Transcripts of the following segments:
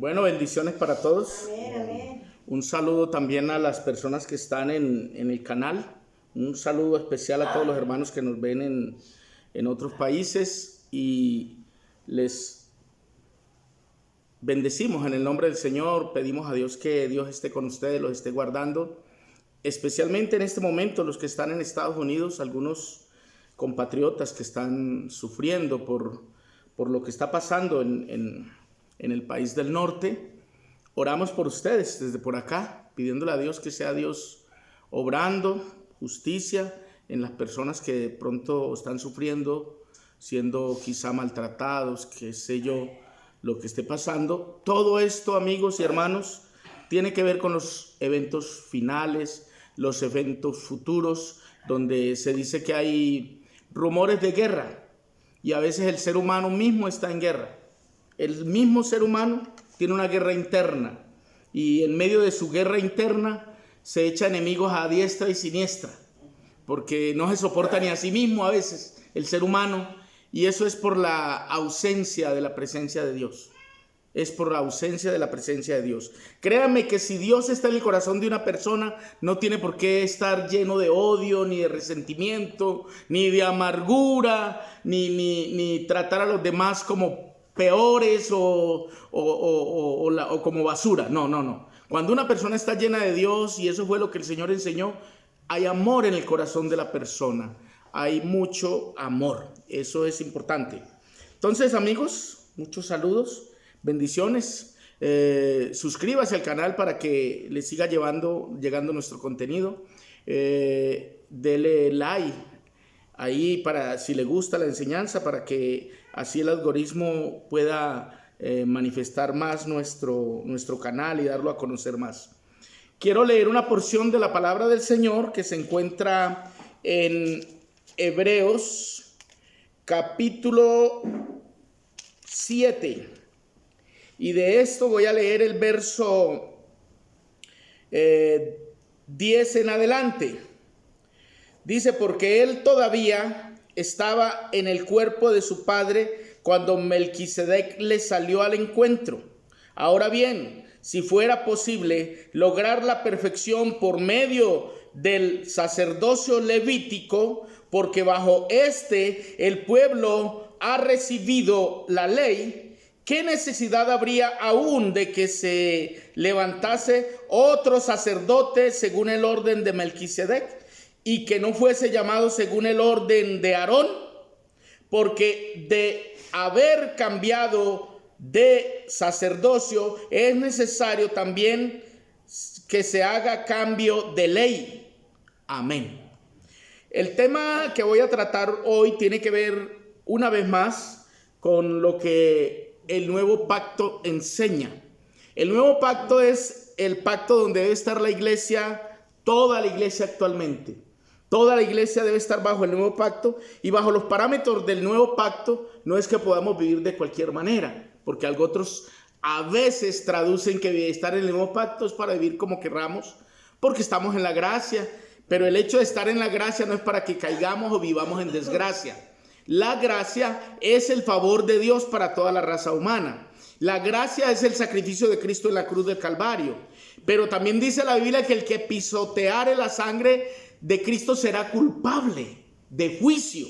Bueno, bendiciones para todos. Amén, amén. Un saludo también a las personas que están en el canal. Un saludo especial a todos los hermanos que nos ven en otros países y les bendecimos en el nombre del Señor. Pedimos a Dios que Dios esté con ustedes, los esté guardando. Especialmente en este momento los que están en Estados Unidos, algunos compatriotas que están sufriendo por lo que está pasando en el país del norte. Oramos por ustedes desde por acá, pidiéndole a Dios que sea Dios obrando justicia en las personas que de pronto están sufriendo, siendo quizá maltratados, qué sé yo, lo que esté pasando. Todo esto, amigos y hermanos, tiene que ver con los eventos finales, los eventos futuros, donde se dice que hay rumores de guerra y a veces el ser humano mismo está en guerra. El mismo ser humano tiene una guerra interna y en medio de su guerra interna se echa enemigos a diestra y siniestra, porque no se soporta ni a sí mismo a veces el ser humano, y eso es por la ausencia de la presencia de Dios. Es por la ausencia de la presencia de Dios. Créanme que si Dios está en el corazón de una persona, no tiene por qué estar lleno de odio, ni de resentimiento, ni de amargura, ni tratar a los demás como peores o como basura. No. Cuando una persona está llena de Dios, y eso fue lo que el Señor enseñó, hay amor en el corazón de la persona. Hay mucho amor. Eso es importante. Entonces, amigos, muchos saludos. Bendiciones. Suscríbase al canal para que le siga llegando nuestro contenido. Dele like ahí para si le gusta la enseñanza, para que así el algoritmo pueda manifestar más nuestro canal y darlo a conocer más. Quiero leer una porción de la palabra del Señor que se encuentra en Hebreos capítulo 7. Y de esto voy a leer el verso 10 en adelante. Dice: porque él todavía estaba en el cuerpo de su padre cuando Melquisedec le salió al encuentro. Ahora bien, si fuera posible lograr la perfección por medio del sacerdocio levítico, porque bajo el pueblo ha recibido la ley, ¿qué necesidad habría aún de que se levantase otro sacerdote según el orden de Melquisedec y que no fuese llamado según el orden de Aarón? Porque de haber cambiado de sacerdocio es necesario también que se haga cambio de ley. Amén. El tema que voy a tratar hoy tiene que ver una vez más con lo que el nuevo pacto enseña. El nuevo pacto es el pacto donde debe estar la iglesia, toda la iglesia actualmente. Toda la iglesia debe estar bajo el nuevo pacto, y bajo los parámetros del nuevo pacto no es que podamos vivir de cualquier manera, porque otros a veces traducen que estar en el nuevo pacto es para vivir como querramos, porque estamos en la gracia, pero el hecho de estar en la gracia no es para que caigamos o vivamos en desgracia. La gracia es el favor de Dios para toda la raza humana. La gracia es el sacrificio de Cristo en la cruz del Calvario. Pero también dice la Biblia que el que pisoteare la sangre de Cristo será culpable de juicio.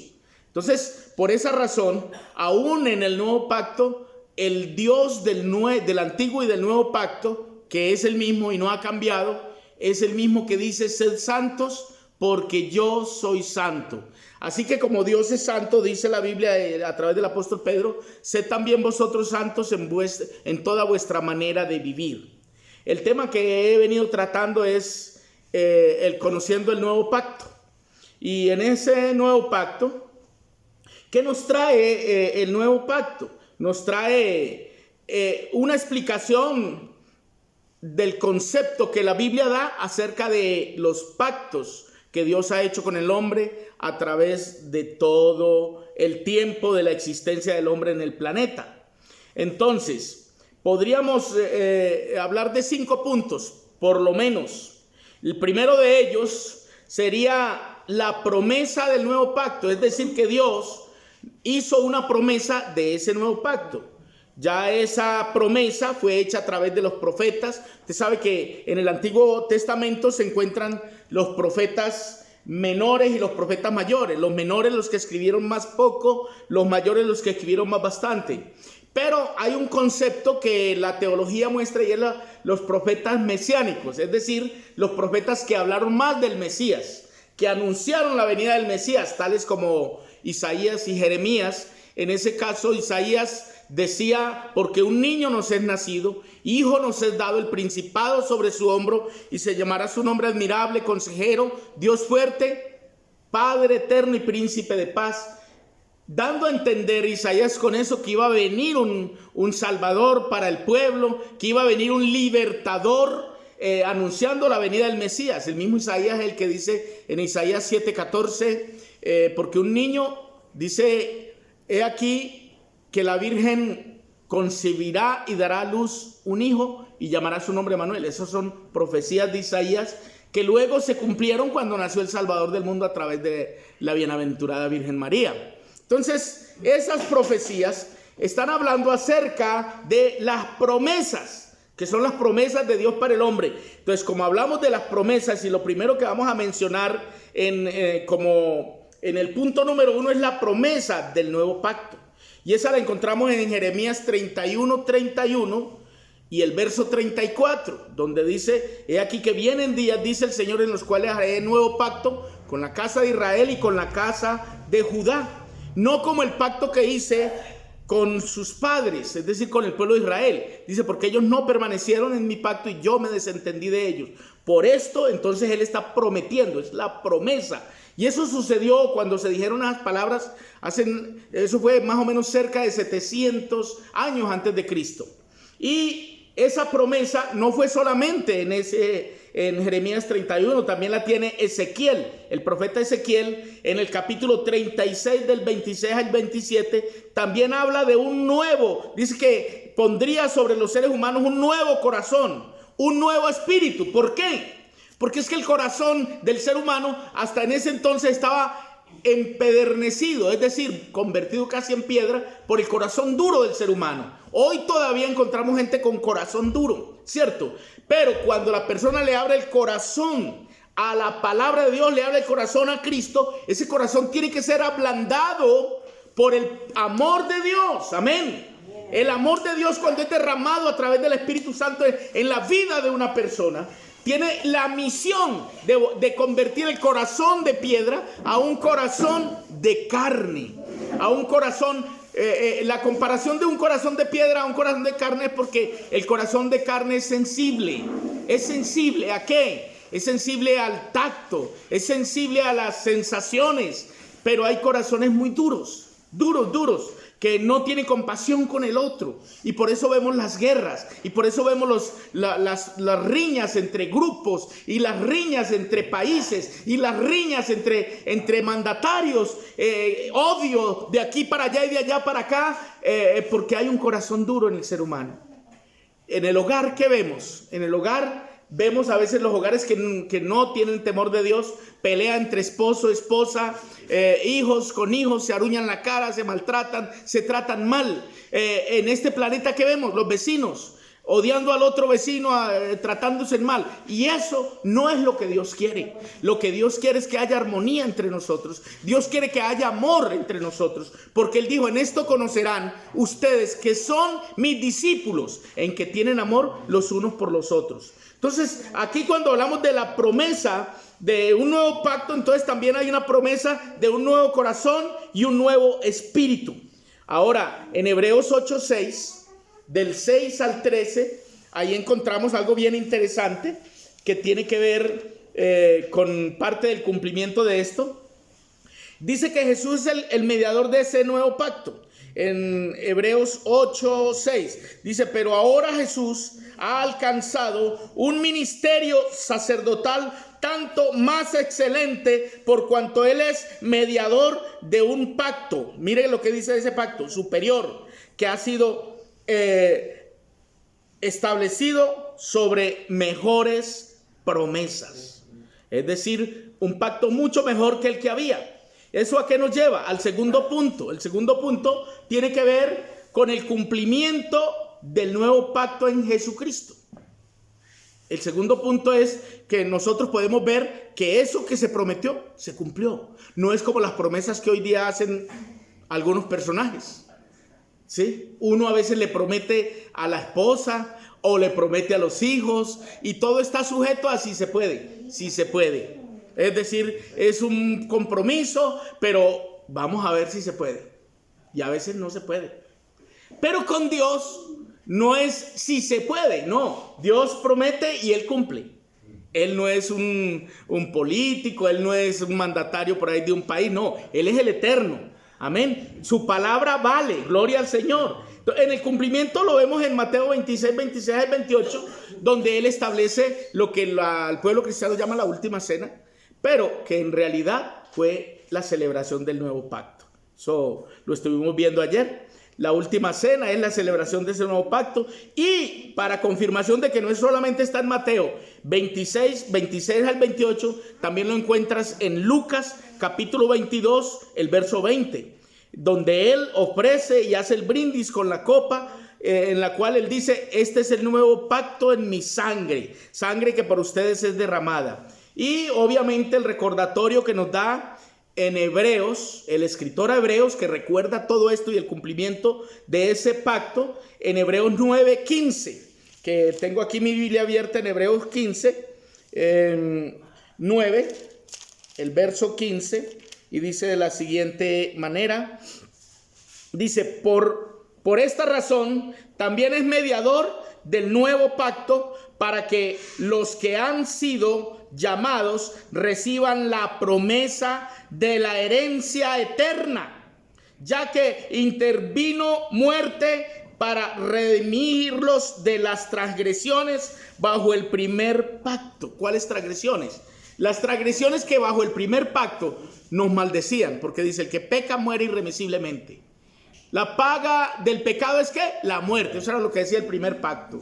Entonces, por esa razón, aún en el nuevo pacto, el Dios del antiguo y del nuevo pacto, que es el mismo y no ha cambiado, es el mismo que dice: sed santos porque yo soy santo. Así que como Dios es santo, dice la Biblia a través del apóstol Pedro, sed también vosotros santos en toda vuestra manera de vivir. El tema que he venido tratando es el conociendo el nuevo pacto. Y en ese nuevo pacto, ¿qué nos trae el nuevo pacto? Nos trae una explicación del concepto que la Biblia da acerca de los pactos que Dios ha hecho con el hombre a través de todo el tiempo de la existencia del hombre en el planeta. Entonces, podríamos hablar de 5 puntos, por lo menos. El primero de ellos sería la promesa del nuevo pacto, es decir, que Dios hizo una promesa de ese nuevo pacto. Ya esa promesa fue hecha a través de los profetas. Usted sabe que en el Antiguo Testamento se encuentran los profetas menores y los profetas mayores. Los menores los que escribieron más poco, los mayores los que escribieron más bastante. Pero hay un concepto que la teología muestra y es los profetas mesiánicos, es decir, los profetas que hablaron más del Mesías, que anunciaron la venida del Mesías, tales como Isaías y Jeremías. En ese caso, Isaías decía: porque un niño nos es nacido, hijo nos es dado, el principado sobre su hombro, y se llamará su nombre admirable, consejero, Dios fuerte, Padre eterno y príncipe de paz. Dando a entender Isaías con eso que iba a venir un salvador para el pueblo, que iba a venir un libertador, anunciando la venida del Mesías. El mismo Isaías es el que dice en Isaías 7:14, porque un niño, dice: he aquí que la Virgen concebirá y dará a luz un hijo y llamará su nombre Manuel. Esas son profecías de Isaías que luego se cumplieron cuando nació el Salvador del mundo a través de la bienaventurada Virgen María. Entonces, esas profecías están hablando acerca de las promesas, que son las promesas de Dios para el hombre. Entonces, como hablamos de las promesas, y lo primero que vamos a mencionar como en el punto número 1 es la promesa del nuevo pacto. Y esa la encontramos en Jeremías 31:31 y el verso 34, donde dice: he aquí que vienen días, dice el Señor, en los cuales haré nuevo pacto con la casa de Israel y con la casa de Judá. No como el pacto que hice con sus padres, es decir, con el pueblo de Israel. Dice: porque ellos no permanecieron en mi pacto y yo me desentendí de ellos. Por esto, entonces, Él está prometiendo, es la promesa. Y eso sucedió cuando se dijeron las palabras, eso fue más o menos cerca de 700 años antes de Cristo. Y esa promesa no fue solamente en Jeremías 31, también la tiene Ezequiel, el profeta Ezequiel, en el capítulo 36 del 26 al 27, también habla de un nuevo, dice que pondría sobre los seres humanos un nuevo corazón, un nuevo espíritu. ¿Por qué? Porque es que el corazón del ser humano hasta en ese entonces estaba empedernecido, es decir, convertido casi en piedra por el corazón duro del ser humano. Hoy todavía encontramos gente con corazón duro, ¿cierto? Pero cuando la persona le abre el corazón a la palabra de Dios, le abre el corazón a Cristo, ese corazón tiene que ser ablandado por el amor de Dios. Amén. El amor de Dios, cuando es derramado a través del Espíritu Santo en la vida de una persona, tiene la misión de convertir el corazón de piedra a un corazón de carne, a un corazón, la comparación de un corazón de piedra a un corazón de carne es porque el corazón de carne es sensible. ¿Es sensible a qué? Es sensible al tacto, es sensible a las sensaciones, pero hay corazones muy duros, que no tienen compasión con el otro. Y por eso vemos las guerras, y por eso vemos las riñas entre grupos, y las riñas entre países, y las riñas entre mandatarios, odio de aquí para allá y de allá para acá, porque hay un corazón duro en el ser humano. En el hogar, ¿qué vemos? En el hogar vemos a veces los hogares que no tienen temor de Dios, pelea entre esposo, esposa, hijos con hijos, se aruñan la cara, se maltratan, se tratan mal. En este planeta, ¿qué vemos? Los vecinos odiando al otro vecino, tratándose mal. Y eso no es lo que Dios quiere. Lo que Dios quiere es que haya armonía entre nosotros. Dios quiere que haya amor entre nosotros, porque Él dijo: en esto conocerán ustedes que son mis discípulos, en que tienen amor los unos por los otros. Entonces, aquí cuando hablamos de la promesa de un nuevo pacto, entonces también hay una promesa de un nuevo corazón y un nuevo espíritu. Ahora, en Hebreos 8:6, del 6 al 13, ahí encontramos algo bien interesante que tiene que ver con parte del cumplimiento de esto. Dice que Jesús es el mediador de ese nuevo pacto. En Hebreos 8:6 dice: pero ahora Jesús ha alcanzado un ministerio sacerdotal tanto más excelente, por cuanto Él es mediador de un pacto. Mire lo que dice ese pacto superior, que ha sido establecido sobre mejores promesas. Es decir, un pacto mucho mejor que el que había. ¿Eso a qué nos lleva? Al segundo punto. El segundo punto tiene que ver con el cumplimiento del nuevo pacto en Jesucristo. El segundo punto es que nosotros podemos ver que eso que se prometió se cumplió. No es como las promesas que hoy día hacen algunos personajes, ¿sí? Uno a veces le promete a la esposa o le promete a los hijos y todo está sujeto a si se puede, si se puede. Es decir, es un compromiso, pero vamos a ver si se puede. Y a veces no se puede. Pero con Dios no es si se puede, no. Dios promete y Él cumple. Él no es un político, Él no es un mandatario por ahí de un país, no. Él es el eterno. Amén. Su palabra vale, gloria al Señor. En el cumplimiento lo vemos en Mateo 26, 26 al 28, donde Él establece lo que el pueblo cristiano llama la última cena, pero que en realidad fue la celebración del nuevo pacto. Eso lo estuvimos viendo ayer. La última cena es la celebración de ese nuevo pacto. Y para confirmación de que no es solamente está en Mateo 26, 26 al 28, también lo encuentras en Lucas capítulo 22, el verso 20, donde Él ofrece y hace el brindis con la copa, en la cual Él dice: este es el nuevo pacto en mi sangre, sangre que por ustedes es derramada. Y obviamente el recordatorio que nos da en Hebreos, el escritor a Hebreos, que recuerda todo esto y el cumplimiento de ese pacto, en Hebreos 9:15, que tengo aquí mi Biblia abierta en Hebreos 15, 9, el verso 15, y dice de la siguiente manera, dice: por esta razón también es mediador del nuevo pacto, para que los que han sido llamados reciban la promesa de la herencia eterna, ya que intervino muerte para redimirlos de las transgresiones bajo el primer pacto. ¿Cuáles transgresiones? Las transgresiones que bajo el primer pacto nos maldecían, porque dice: el que peca muere irremisiblemente. La paga del pecado es ¿qué? La muerte. Eso era lo que decía el primer pacto.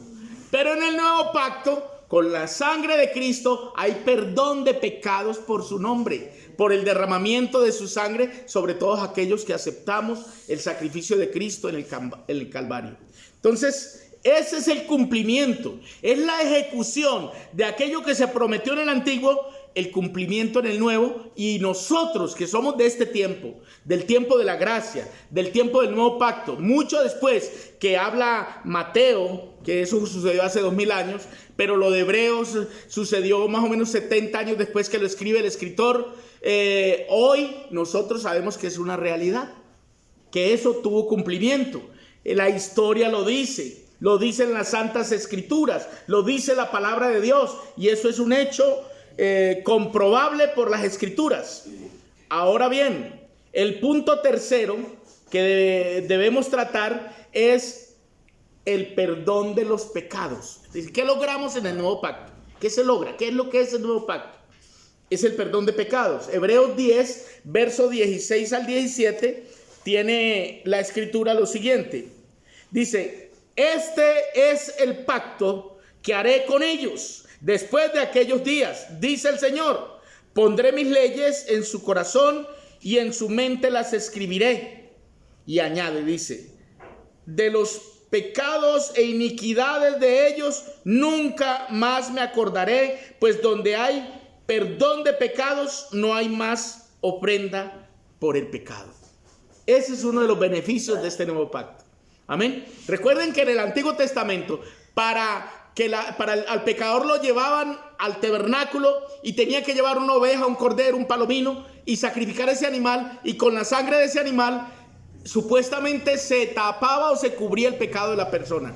Pero en el nuevo pacto, con la sangre de Cristo, hay perdón de pecados por su nombre, por el derramamiento de su sangre sobre todos aquellos que aceptamos el sacrificio de Cristo en el Calvario. Entonces, ese es el cumplimiento, es la ejecución de aquello que se prometió en el antiguo, el cumplimiento en el nuevo. Y nosotros que somos de este tiempo, del tiempo de la gracia, del tiempo del nuevo pacto, mucho después que habla Mateo, que eso sucedió hace 2000 años, pero lo de Hebreos sucedió más o menos 70 años después que lo escribe el escritor. Hoy nosotros sabemos que es una realidad, que eso tuvo cumplimiento. La historia lo dicen las Santas Escrituras, lo dice la palabra de Dios, y eso es un hecho comprobable por las Escrituras. Ahora bien, el punto tercero que debemos tratar es el perdón de los pecados. ¿Qué logramos en el nuevo pacto? ¿Qué se logra? ¿Qué es lo que es el nuevo pacto? Es el perdón de pecados. Hebreos 10, verso 16 al 17, tiene la escritura lo siguiente. Dice: este es el pacto que haré con ellos después de aquellos días, dice el Señor. Pondré mis leyes en su corazón y en su mente las escribiré. Y añade, dice: de los pecados e iniquidades de ellos nunca más me acordaré, pues donde hay perdón de pecados no hay más ofrenda por el pecado. Ese es uno de los beneficios de este nuevo pacto. Amén. Recuerden que en el Antiguo Testamento, al pecador lo llevaban al tabernáculo y tenía que llevar una oveja, un cordero, un palomino y sacrificar ese animal, y con la sangre de ese animal supuestamente se tapaba o se cubría el pecado de la persona.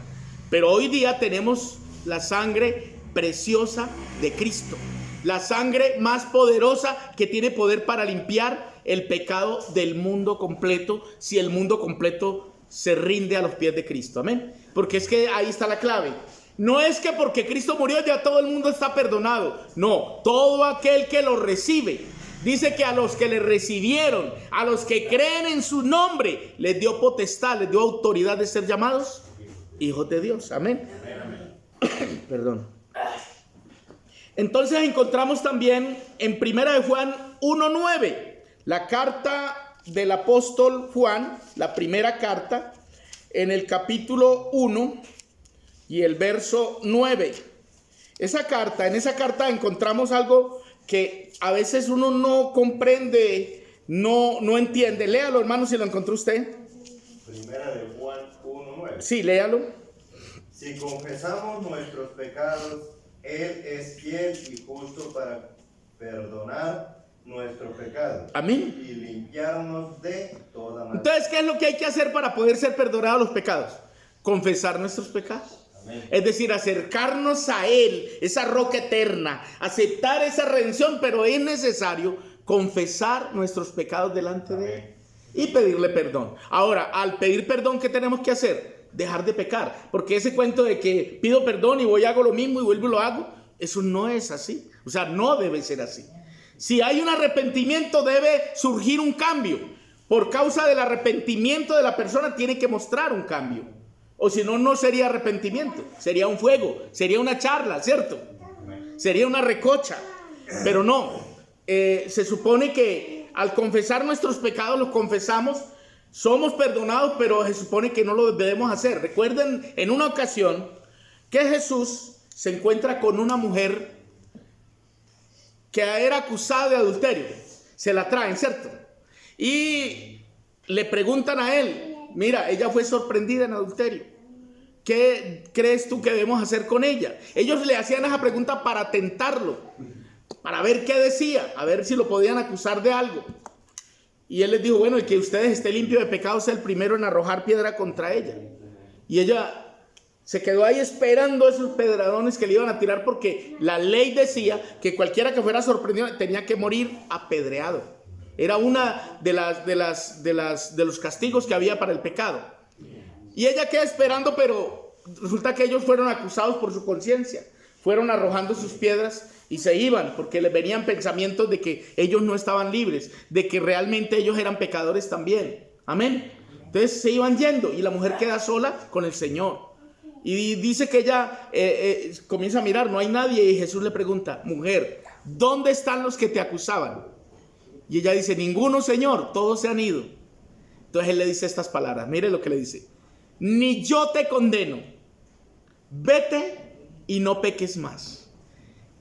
Pero hoy día tenemos la sangre preciosa de Cristo, la sangre más poderosa que tiene poder para limpiar el pecado del mundo completo, si el mundo completo se rinde a los pies de Cristo. Amén. Porque es que ahí está la clave. No es que porque Cristo murió ya todo el mundo está perdonado. No, todo aquel que lo recibe. Dice que a los que le recibieron, a los que creen en su nombre, les dio potestad, les dio autoridad de ser llamados hijos de Dios. Amén. Perdón. Entonces encontramos también en 1 de Juan 1:9, la carta del apóstol Juan, la primera carta, en el capítulo 1 y el verso 9. En esa carta encontramos algo que a veces uno no comprende, no entiende. Léalo, hermano, si lo encontró usted. Primera de Juan 1:9. Sí, léalo. Si confesamos nuestros pecados, Él es fiel y justo para perdonar nuestros pecados. Amén. Y limpiarnos de toda maldad. Entonces, ¿qué es lo que hay que hacer para poder ser perdonados los pecados? Confesar nuestros pecados. Amén. Es decir, acercarnos a Él, esa roca eterna, aceptar esa redención, pero es necesario confesar nuestros pecados delante de Él y pedirle perdón. Ahora, al pedir perdón, ¿qué tenemos que hacer? Dejar de pecar, porque ese cuento de que pido perdón y voy y hago lo mismo y vuelvo y lo hago, eso no es así. O sea, no debe ser así. Si hay un arrepentimiento, debe surgir un cambio. Por causa del arrepentimiento de la persona, tiene que mostrar un cambio. O si no, no sería arrepentimiento, sería un fuego, sería una charla, ¿cierto? Sería una recocha. Pero no, se supone que al confesar nuestros pecados, los confesamos, somos perdonados, pero se supone que no lo debemos hacer. Recuerden en una ocasión que Jesús se encuentra con una mujer que era acusada de adulterio. Se la traen, ¿cierto? Y le preguntan a él, mira, ella fue sorprendida en adulterio. ¿Qué crees tú que debemos hacer con ella? Ellos le hacían esa pregunta para tentarlo, para ver qué decía, a ver si lo podían acusar de algo. Y él les dijo, bueno, el que ustedes estén limpios de pecado sea el primero en arrojar piedra contra ella. Y ella se quedó ahí esperando esos pedradones que le iban a tirar, porque la ley decía que cualquiera que fuera sorprendido tenía que morir apedreado. Era una de los castigos que había para el pecado. Y ella queda esperando, pero resulta que ellos fueron acusados por su conciencia. Fueron arrojando sus piedras y se iban, porque les venían pensamientos de que ellos no estaban libres, de que realmente ellos eran pecadores también. Amén. Entonces se iban yendo y la mujer queda sola con el Señor. Y dice que ella comienza a mirar, no hay nadie, y Jesús le pregunta, mujer, ¿dónde están los que te acusaban? Y ella dice, ninguno, Señor, todos se han ido. Entonces él le dice estas palabras, mire lo que le dice, ni yo te condeno, vete y no peques más.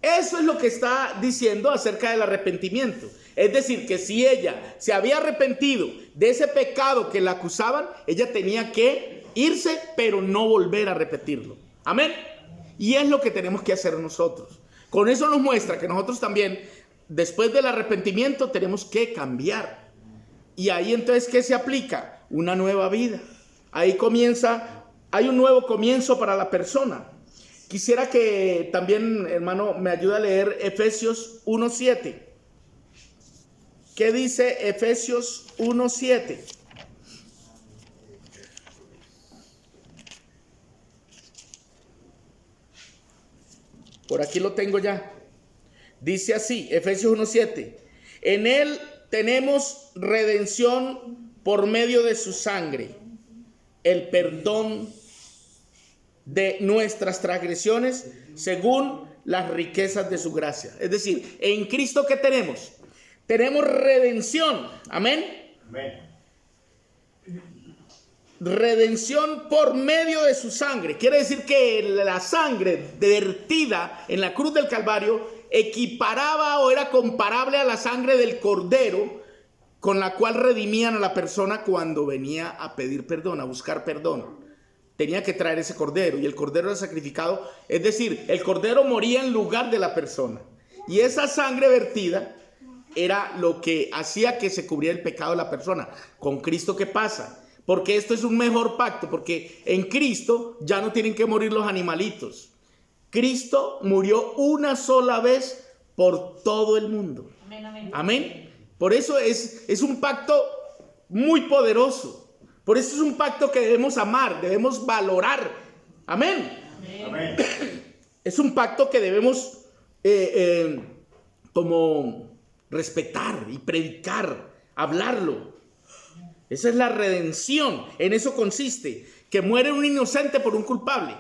Eso es lo que está diciendo acerca del arrepentimiento. Es decir, que si ella se había arrepentido de ese pecado que la acusaban, ella tenía que irse, pero no volver a repetirlo. Amén. Y es lo que tenemos que hacer nosotros. Con eso nos muestra que nosotros también, después del arrepentimiento, tenemos que cambiar. Y ahí entonces, ¿qué se aplica? Una nueva vida. Ahí comienza, hay un nuevo comienzo para la persona. Quisiera que también, hermano, me ayude a leer Efesios 1:7. ¿Qué dice Efesios 1:7? Por aquí lo tengo ya. Dice así, Efesios 1:7. En él tenemos redención por medio de su sangre, el perdón de nuestras transgresiones según las riquezas de su gracia. Es decir, en Cristo, ¿qué tenemos? Tenemos redención. Amén. Amén. Redención por medio de su sangre. Quiere decir que la sangre vertida en la cruz del Calvario equiparaba o era comparable a la sangre del cordero con la cual redimían a la persona cuando venía a pedir perdón, a buscar perdón. Tenía que traer ese cordero y el cordero era sacrificado. Es decir, el cordero moría en lugar de la persona. Y esa sangre vertida era lo que hacía que se cubriera el pecado de la persona. Con Cristo, ¿qué pasa? Porque esto es un mejor pacto, porque en Cristo ya no tienen que morir los animalitos. Cristo murió una sola vez por todo el mundo. Amén, amén. Amén. Por eso es un pacto muy poderoso. Por eso es un pacto que debemos amar, debemos valorar. Amén. Amén. Es un pacto que debemos como respetar y predicar, hablarlo. Esa es la redención. En eso consiste, que muere un inocente por un culpable.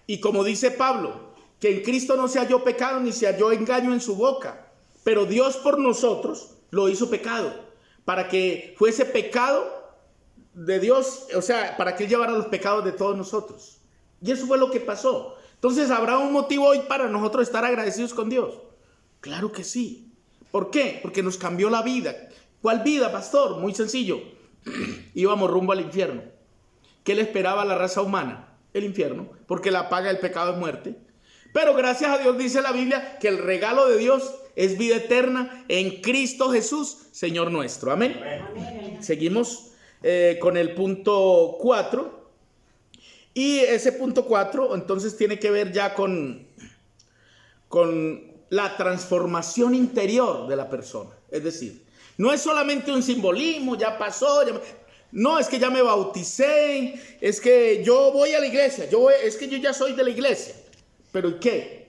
Y como dice Pablo, que en Cristo no se halló pecado ni se halló engaño en su boca. Pero Dios por nosotros lo hizo pecado, para que fuese pecado de Dios, o sea, para que Él llevara los pecados de todos nosotros. Y eso fue lo que pasó. Entonces, ¿habrá un motivo hoy para nosotros estar agradecidos con Dios? Claro que sí. ¿Por qué? Porque nos cambió la vida. ¿Cuál vida, pastor? Muy sencillo. Íbamos rumbo al infierno. ¿Qué le esperaba a la raza humana? El infierno, porque la paga del pecado es muerte. Pero gracias a Dios dice la Biblia que el regalo de Dios es vida eterna en Cristo Jesús, Señor nuestro. Amén. Amén. Seguimos con el punto 4. Y ese punto 4 entonces tiene que ver ya con la transformación interior de la persona. Es decir, no es solamente un simbolismo, ya pasó, no, es que ya me bauticé, es que yo voy a la iglesia, es que yo ya soy de la iglesia. ¿Pero y qué?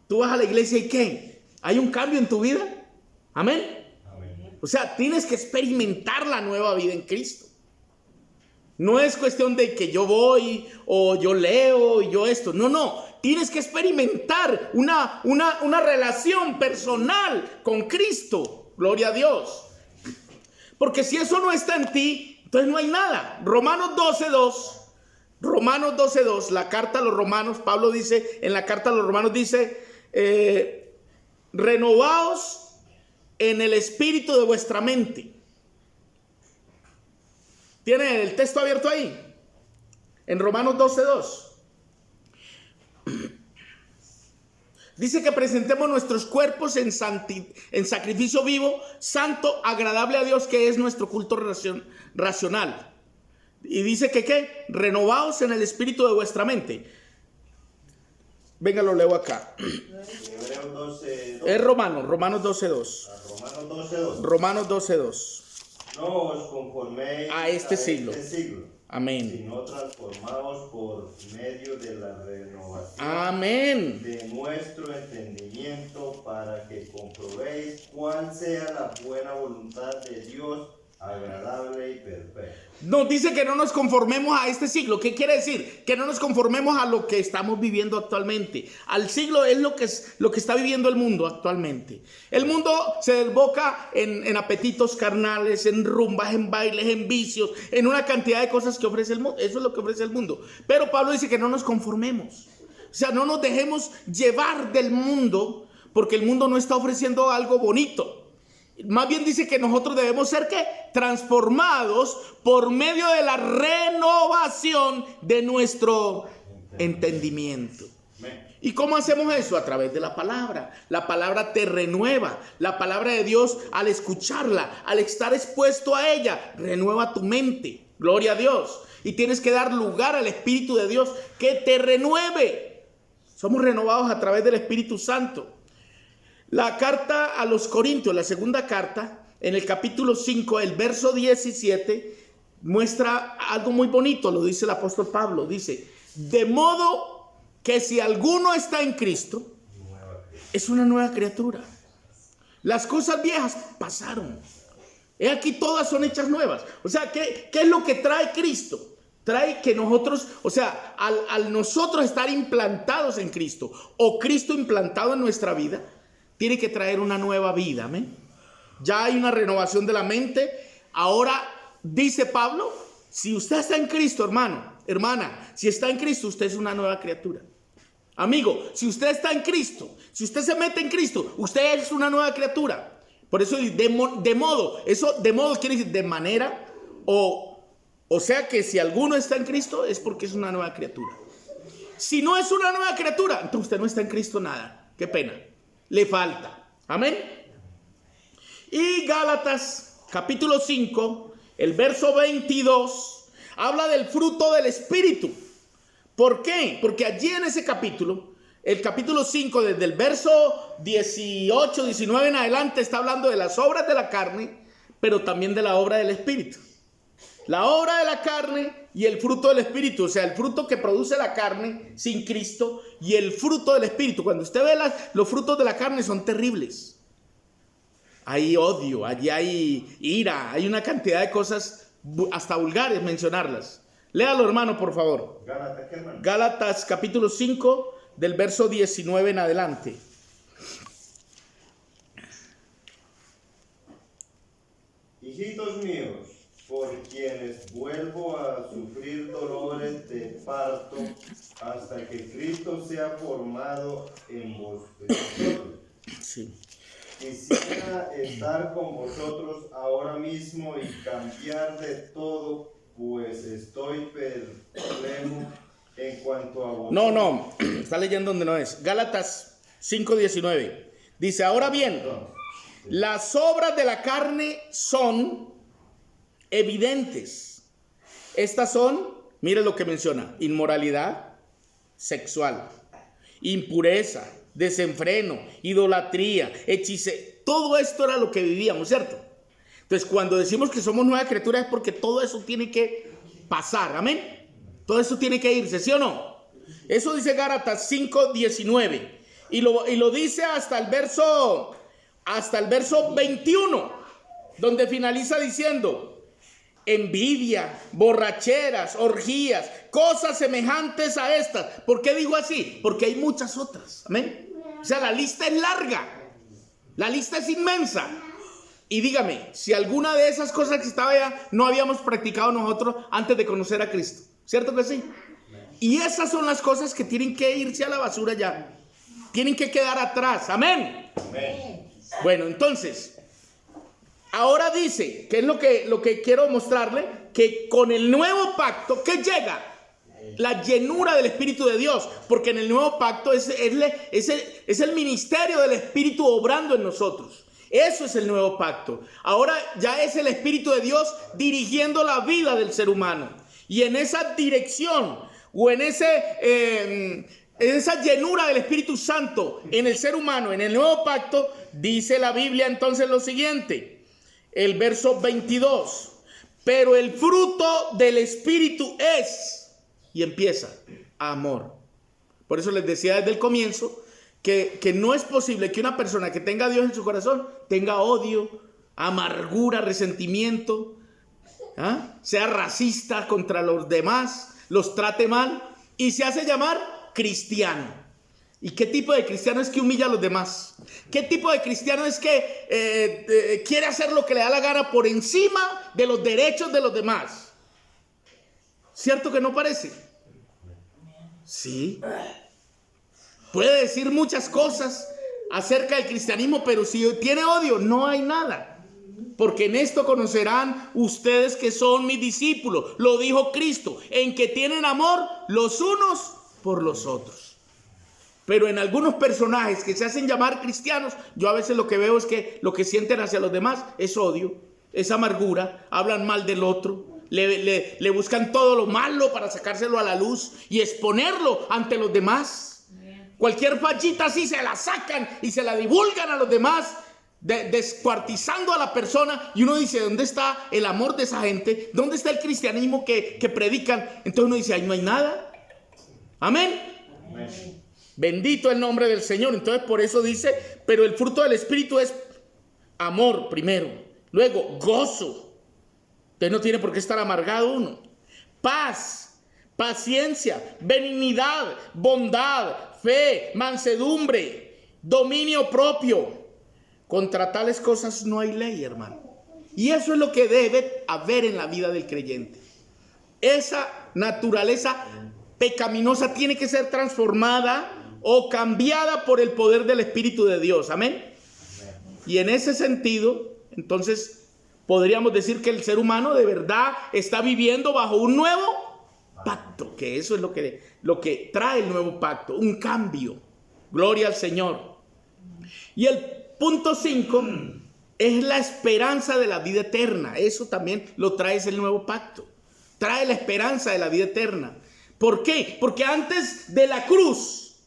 ¿Tú vas a la iglesia y qué? ¿Hay un cambio en tu vida? ¿Amén? Amén. O sea, tienes que experimentar la nueva vida en Cristo. No es cuestión de que yo voy o yo leo y yo esto. No. Tienes que experimentar una relación personal con Cristo. Gloria a Dios. Porque si eso no está en ti, entonces no hay nada. Romanos 12:2, la carta a los romanos, Pablo dice, en la carta a los romanos dice, renovaos en el espíritu de vuestra mente. ¿Tiene el texto abierto ahí? En Romanos 12:2. Dice que presentemos nuestros cuerpos en sacrificio vivo, santo, agradable a Dios, que es nuestro culto racional. Y dice que ¿qué? Renovaos en el espíritu de vuestra mente. Venga, lo leo acá. Hebreos 12:2. Es Romanos 12:2. Romanos 12:2. Romanos 12:2. No os conforméis A este siglo. Amén. Sino transformaos por medio de la renovación Amén. de nuestro entendimiento, para que comprobéis cuál sea la buena voluntad de Dios, agradable y perfecta. Nos dice que no nos conformemos a este siglo. ¿Qué quiere decir? Que no nos conformemos a lo que estamos viviendo actualmente. Al siglo es lo que está viviendo el mundo actualmente. El mundo se desboca en apetitos carnales, en rumbas, en bailes, en vicios, en una cantidad de cosas que ofrece el mundo. Eso es lo que ofrece el mundo. Pero Pablo dice que no nos conformemos. O sea, no nos dejemos llevar del mundo, porque el mundo no está ofreciendo algo bonito. Más bien dice que nosotros debemos ser ¿qué? Transformados por medio de la renovación de nuestro entendimiento. ¿Y cómo hacemos eso? A través de la palabra. La palabra te renueva. La palabra de Dios, al escucharla, al estar expuesto a ella, renueva tu mente. Gloria a Dios. Y tienes que dar lugar al Espíritu de Dios que te renueve. Somos renovados a través del Espíritu Santo. La carta a los Corintios, la segunda carta, en el capítulo 5, el verso 17, muestra algo muy bonito, lo dice el apóstol Pablo. Dice, de modo que si alguno está en Cristo, es una nueva criatura. Las cosas viejas pasaron. He aquí todas son hechas nuevas. O sea, ¿qué es lo que trae Cristo? Trae que nosotros, o sea, al nosotros estar implantados en Cristo, o Cristo implantado en nuestra vida, tiene que traer una nueva vida, amén. Ya hay una renovación de la mente. Ahora dice Pablo, si usted está en Cristo, hermana, si está en Cristo, usted es una nueva criatura. Amigo, si usted está en Cristo, si usted se mete en Cristo, usted es una nueva criatura. Por eso de modo quiere decir de manera, o sea que si alguno está en Cristo es porque es una nueva criatura. Si no es una nueva criatura, entonces usted no está en Cristo nada. Qué pena. Le falta. Amén. Y Gálatas capítulo 5, el verso 22, habla del fruto del Espíritu. ¿Por qué? Porque allí en ese capítulo, el capítulo 5, desde el verso 18, 19 en adelante, está hablando de las obras de la carne, pero también de la obra del Espíritu. La obra de la carne y el fruto del Espíritu, o sea, el fruto que produce la carne sin Cristo y el fruto del Espíritu. Cuando usted ve los frutos de la carne son terribles. Hay odio, allí hay ira, hay una cantidad de cosas hasta vulgares mencionarlas. Léalo, hermano, por favor. Gálatas, ¿qué, hermano? Gálatas capítulo 5 del verso 19 en adelante. Hijitos míos, por quienes vuelvo a sufrir dolores de parto hasta que Cristo sea formado en vosotros. Sí. Quisiera estar con vosotros ahora mismo y cambiar de todo, pues estoy perplejo en cuanto a vosotros. No, está leyendo donde no es. Gálatas 5:19. Dice, ahora bien, las obras de la carne son evidentes. Estas son, mire lo que menciona, inmoralidad sexual, impureza, desenfreno, idolatría, hechicería. Todo esto era lo que vivíamos, ¿cierto? Entonces, cuando decimos que somos nueva criatura es porque todo eso tiene que pasar, amén. Todo eso tiene que irse, ¿sí o no? Eso dice Gálatas 5:19 y lo dice hasta el verso 21, donde finaliza diciendo: envidia, borracheras, orgías, cosas semejantes a estas. ¿Por qué digo así? Porque hay muchas otras, amén. O sea, la lista es larga, la lista es inmensa. Y dígame, si alguna de esas cosas que estaba allá no habíamos practicado nosotros antes de conocer a Cristo, ¿cierto que sí? Y esas son las cosas que tienen que irse a la basura ya, tienen que quedar atrás, amén. Amén. Bueno, entonces, ahora dice, que es lo que quiero mostrarle, que con el nuevo pacto, ¿qué llega? La llenura del Espíritu de Dios, porque en el nuevo pacto es el ministerio del Espíritu obrando en nosotros. Eso es el nuevo pacto. Ahora ya es el Espíritu de Dios dirigiendo la vida del ser humano. Y en esa dirección, o en esa llenura del Espíritu Santo en el ser humano, en el nuevo pacto, dice la Biblia entonces lo siguiente, el verso 22, pero el fruto del Espíritu es, y empieza, amor. Por eso les decía desde el comienzo que no es posible que una persona que tenga a Dios en su corazón tenga odio, amargura, resentimiento, sea racista contra los demás, los trate mal y se hace llamar cristiano. ¿Y qué tipo de cristiano es que humilla a los demás? ¿Qué tipo de cristiano es que quiere hacer lo que le da la gana por encima de los derechos de los demás? ¿Cierto que no parece? Sí. Puede decir muchas cosas acerca del cristianismo, pero si tiene odio, no hay nada. Porque en esto conocerán ustedes que son mis discípulos. Lo dijo Cristo, en que tienen amor los unos por los otros. Pero en algunos personajes que se hacen llamar cristianos, yo a veces lo que veo es que lo que sienten hacia los demás es odio, es amargura, hablan mal del otro, le buscan todo lo malo para sacárselo a la luz y exponerlo ante los demás. Cualquier fallita así se la sacan y se la divulgan a los demás, descuartizando a la persona. Y uno dice, ¿dónde está el amor de esa gente? ¿Dónde está el cristianismo que predican? Entonces uno dice, ahí no hay nada. Amén. Amén. Bendito el nombre del Señor. Entonces por eso dice, pero el fruto del Espíritu es amor primero, luego gozo. Entonces no tiene por qué estar amargado uno. Paz, paciencia, benignidad, bondad, fe, mansedumbre, dominio propio. Contra tales cosas no hay ley, hermano. Y eso es lo que debe haber en la vida del creyente. Esa naturaleza pecaminosa tiene que ser transformada o cambiada por el poder del Espíritu de Dios. Amén. Y en ese sentido, entonces, podríamos decir que el ser humano de verdad está viviendo bajo un nuevo pacto, que eso es lo que trae el nuevo pacto, un cambio. Gloria al Señor. Y el punto 5 es la esperanza de la vida eterna. Eso también lo trae el nuevo pacto. Trae la esperanza de la vida eterna. ¿Por qué? Porque antes de la cruz,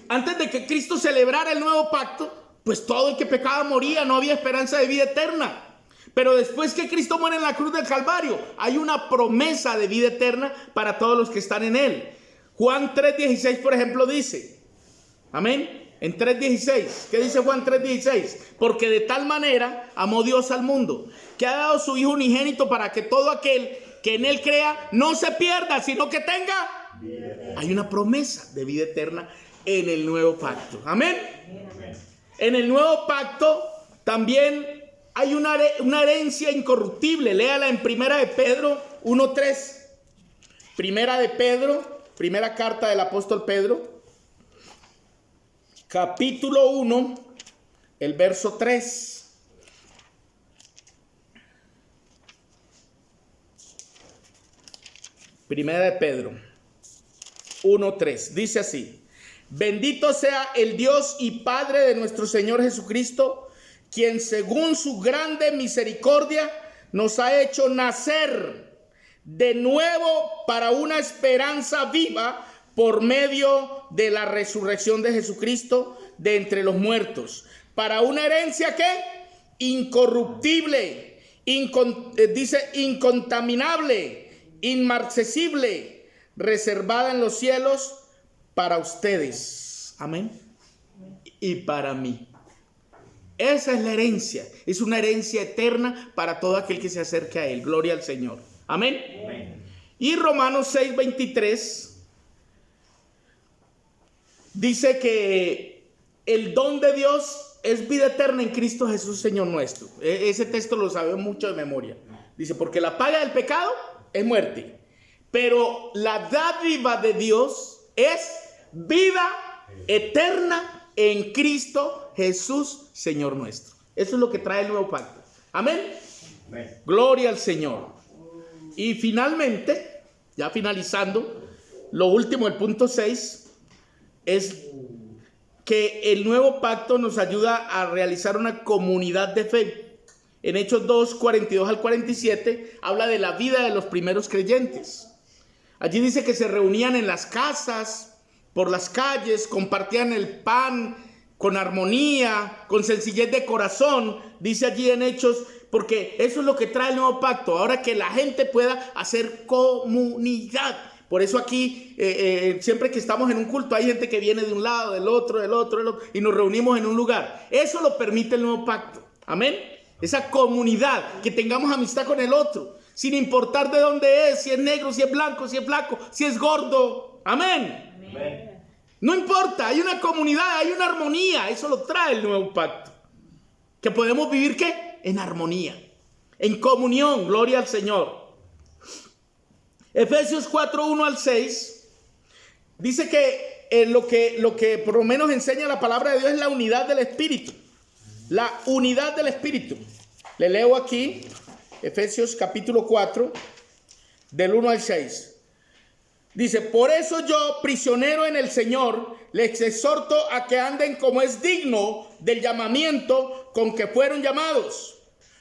antes de que Cristo celebrara el nuevo pacto, pues todo el que pecaba moría, no había esperanza de vida eterna. Pero después que Cristo muere en la cruz del Calvario, hay una promesa de vida eterna para todos los que están en él. Juan 3:16, por ejemplo, dice, amén, en 3:16, ¿qué dice Juan 3:16? Porque de tal manera amó Dios al mundo, que ha dado su Hijo unigénito para que todo aquel que en él crea no se pierda, sino que tenga. Hay una promesa de vida eterna en el nuevo pacto. Amén. En el nuevo pacto también hay una herencia incorruptible. Léala en Primera de Pedro 1:3. Primera de Pedro, primera carta del apóstol Pedro, capítulo 1, el verso 3. Primera de Pedro 1:3. Dice así: bendito sea el Dios y Padre de nuestro Señor Jesucristo, quien según su grande misericordia nos ha hecho nacer de nuevo para una esperanza viva por medio de la resurrección de Jesucristo de entre los muertos, para una herencia que incorruptible, dice incontaminable, inmarcesible, reservada en los cielos para ustedes. Amén. Y para mí. Esa es la herencia. Es una herencia eterna para todo aquel que se acerque a Él. Gloria al Señor. Amén. Amén. Y Romanos 6:23 dice que el don de Dios es vida eterna en Cristo Jesús, Señor nuestro. Ese texto lo sabemos mucho de memoria. Dice, porque la paga del pecado es muerte, pero la dádiva de Dios es vida eterna en Cristo Jesús, Señor nuestro. Eso es lo que trae el nuevo pacto. Amén. Amén. Gloria al Señor. Y finalmente, ya finalizando, lo último, el punto 6, es que el nuevo pacto nos ayuda a realizar una comunidad de fe. En Hechos 2, 42 al 47, habla de la vida de los primeros creyentes. Allí dice que se reunían en las casas, por las calles, compartían el pan con armonía, con sencillez de corazón, dice allí en Hechos, porque eso es lo que trae el nuevo pacto, ahora que la gente pueda hacer comunidad. Por eso aquí, siempre que estamos en un culto, hay gente que viene de un lado, del otro, y nos reunimos en un lugar. Eso lo permite el nuevo pacto. Amén. Esa comunidad, que tengamos amistad con el otro, sin importar de dónde es, si es negro, si es blanco, si es flaco, si es gordo. Amén. Amén. No importa, hay una comunidad, hay una armonía. Eso lo trae el nuevo pacto. Que podemos vivir, ¿qué? En armonía, en comunión. Gloria al Señor. Efesios 4, 1 al 6 dice que lo que por lo menos enseña la palabra de Dios es la unidad del Espíritu. La unidad del Espíritu. Le leo aquí Efesios capítulo 4 del 1 al 6. Dice, por eso yo, prisionero en el Señor, les exhorto a que anden como es digno del llamamiento con que fueron llamados,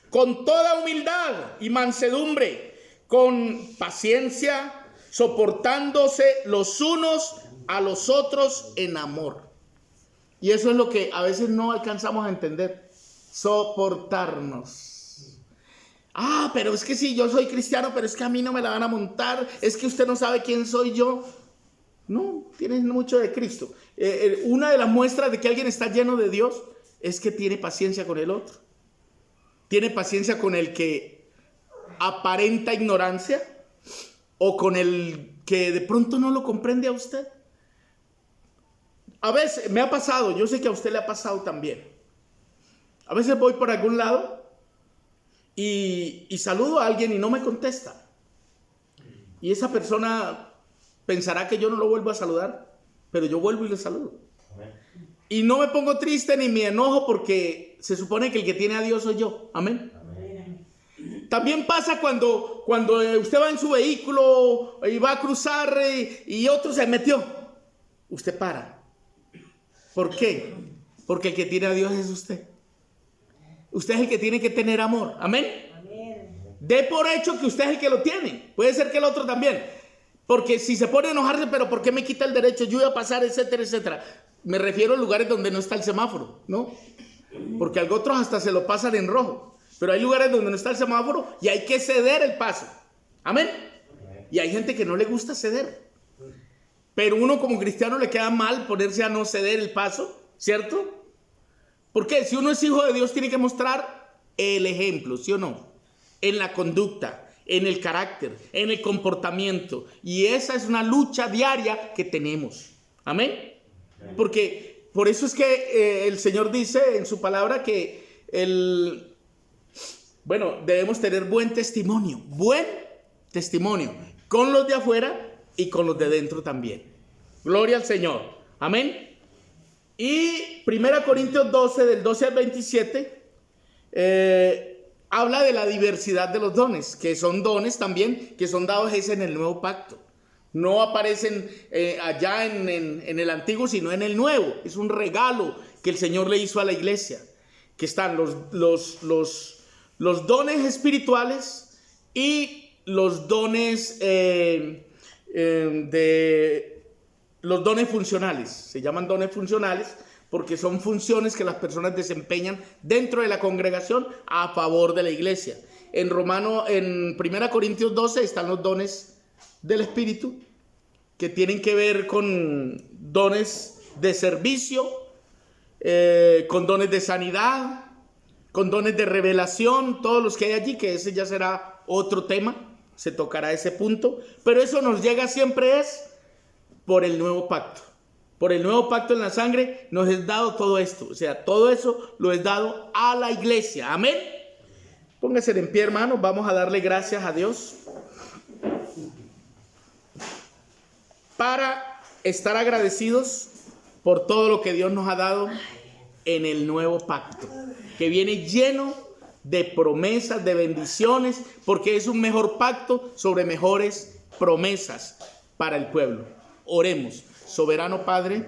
con toda humildad y mansedumbre, con paciencia, soportándose los unos a los otros en amor. Y eso es lo que a veces no alcanzamos a entender. Soportarnos. Pero es que sí, yo soy cristiano, pero es que a mí no me la van a montar. Es que usted no sabe quién soy yo. No, tienes mucho de Cristo. Una de las muestras de que alguien está lleno de Dios es que tiene paciencia con el otro. Tiene paciencia con el que aparenta ignorancia o con el que de pronto no lo comprende a usted. A veces me ha pasado, yo sé que a usted le ha pasado también. A veces voy por algún lado y saludo a alguien y no me contesta. Y esa persona pensará que yo no lo vuelvo a saludar, pero yo vuelvo y le saludo. Amén. Y no me pongo triste ni me enojo porque se supone que el que tiene a Dios soy yo. Amén. Amén. También pasa cuando usted va en su vehículo y va a cruzar y otro se metió. Usted para. ¿Por qué? Porque el que tiene a Dios es usted. Usted es el que tiene que tener amor. Amén. Amén. Dé por hecho que usted es el que lo tiene. Puede ser que el otro también. Porque si se pone a enojarse, pero ¿por qué me quita el derecho? Yo voy a pasar, etcétera, etcétera. Me refiero a lugares donde no está el semáforo, ¿no? Porque a otros hasta se lo pasan en rojo. Pero hay lugares donde no está el semáforo y hay que ceder el paso. Amén. Y hay gente que no le gusta ceder. Pero uno como cristiano le queda mal ponerse a no ceder el paso, ¿cierto? Porque si uno es hijo de Dios tiene que mostrar el ejemplo, ¿sí o no? En la conducta, en el carácter, en el comportamiento. Y esa es una lucha diaria que tenemos. Amén. Porque por eso es que el Señor dice en su palabra que Bueno, debemos tener buen testimonio con los de afuera y con los de dentro también. Gloria al Señor. Amén. Y 1 Corintios 12, del 12 al 27, habla de la diversidad de los dones, que son dones también que son dados en el nuevo pacto. No aparecen allá en el antiguo, sino en el nuevo. Es un regalo que el Señor le hizo a la iglesia, que están los dones espirituales y los dones los dones funcionales. Se llaman dones funcionales porque son funciones que las personas desempeñan dentro de la congregación a favor de la iglesia. En 1 Corintios 12 están los dones del Espíritu, que tienen que ver con dones de servicio, con dones de sanidad, con dones de revelación, todos los que hay allí, que ese ya será otro tema, se tocará ese punto, pero eso nos llega siempre es por el nuevo pacto. Por el nuevo pacto en la sangre nos es dado todo esto. O sea, todo eso lo es dado a la iglesia. Amén. Póngase en pie, hermanos. Vamos a darle gracias a Dios para estar agradecidos por todo lo que Dios nos ha dado en el nuevo pacto, que viene lleno de promesas, de bendiciones, porque es un mejor pacto sobre mejores promesas para el pueblo. Oremos. Soberano Padre,